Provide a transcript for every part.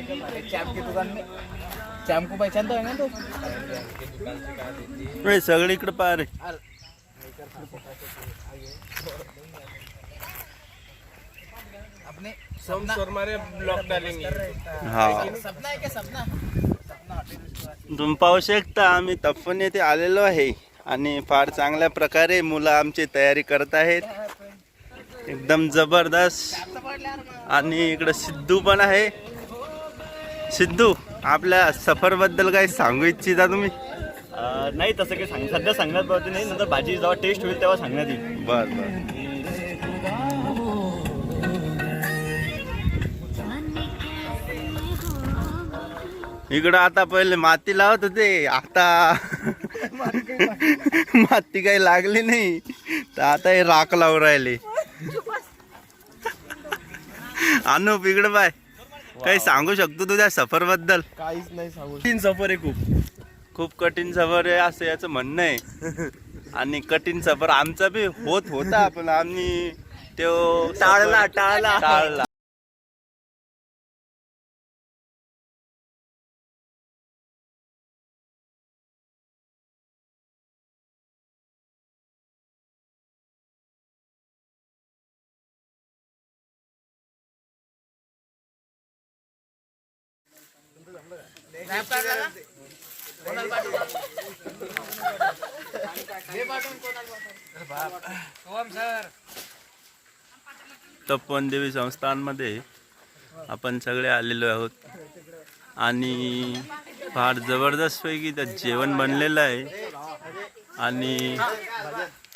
Champ की दुकान में चैम्प को पहचानता है ना तो सगळे इकडे पहा रे. अपने हमारे ब्लॉक डालेंगे. हा सपना है क्या सपना तुम्ही पाहू शकता आम्ही तप्पन येथे आलेलो आहे आणि फार चांगल्या प्रकारे मुलं आमची तयारी करत आहेत. एकदम जबरदस्त. आणि इकडे सिद्धू पण आहे. सिद्धू, आपल्या सफर बद्दल काही सांगू इच्छिता तुम्ही? नाही तसं काही सध्या सांगण्यात पाहिजे नाही. नंतर भाजी जेव्हा टेस्ट होईल तेव्हा सांगण्यात येईल. बर बर. इकडं आता पहिले माती लावत होते, आता माती काही लागली नाही तर आता हे राख लावून राहिले. अनुप इकडं बाय, काही सांगू शकतो तुझ्या सफर बद्दल? काहीच नाही सांगू. कठीण सफर आहे खूप. खूप कठीण सफर आहे असं याचं म्हणणं आहे. आणि कठीण सफर आमचा बी होता पण आम्ही तो टाळला. तपोवन देवी संस्थानमध्ये आपण सगळे आलेलो आहोत आणि फार जबरदस्त पैकी इथं जेवण बनलेलं आहे आणि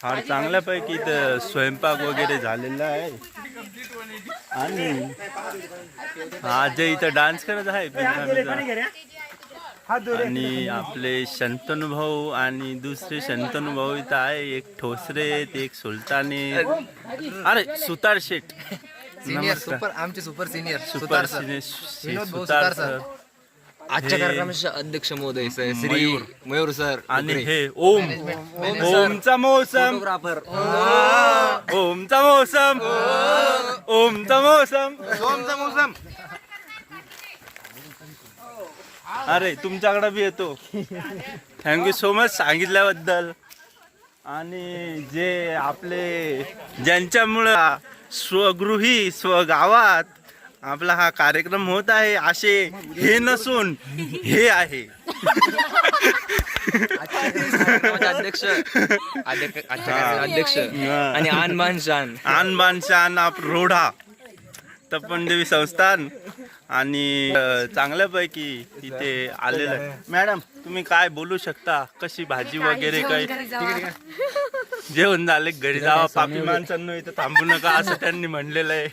फार चांगल्यापैकी इथं स्वयंपाक वगैरे झालेला आहे. आणि आज इथं डान्स करत आहे आणि आपले शंतनू भाऊ आणि दुसरे शंतनू भाऊ इथं आहे. एक ठोसरे, एक सुलतानी, अरे सुतार शेठ, सुपर आमचे सुपर सिनियर सुतार सर. आजच्या कार्यक्रमाचे अध्यक्ष महोदय श्री मयूर सर. आणि हे ओमचा मौसम, ओमचा मौसम. अरे तुमच्याकडे बी येतो. थँक्यू सो मच सांगितल्याबद्दल. आणि जे आपले ज्यांच्यामुळं स्वगृही स्वगावात आपला हा कार्यक्रम होत आहे असे हे नसून हे आहे. अध्यक्ष आणि आणबान शान आप रोढा तपोवन देवी संस्थान. आणि चांगल्यापैकी इथे आलेलं आहे. मॅडम तुम्ही काय बोलू शकता? कशी भाजी वगैरे काय? जेवण झाले घरी जावा, पापी माणसांनो इथं थांबू नका असं त्यांनी म्हणलेलं आहे.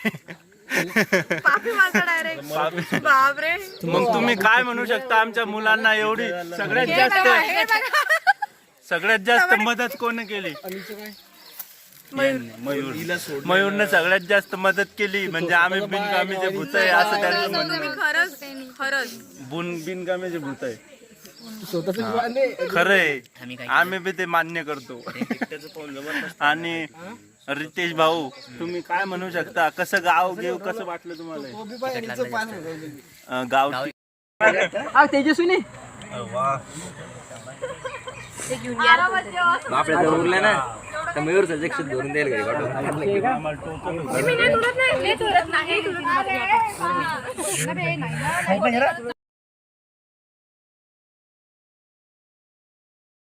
मग तुम्ही काय म्हणू शकता आमच्या मुलांना? एवढी सगळ्यात जास्त मदत कोण केली? मयूरने सगळ्यात जास्त मदत केली. म्हणजे आम्ही बिनकामीचे भूत आहे असं त्यांचं म्हणणं. बिनकामीचे भूत आहे खरंय, आम्ही बी ते मान्य करतो. आणि रितेश भाऊ तुम्ही काय म्हणू शकता? कसं गाव घेऊ, कसं वाटलं तुम्हाला गाव? तेजस्विनी आपल्या जवळ उरले ना तर मयूर सजेक्शन धरून देईल घरी वाटून.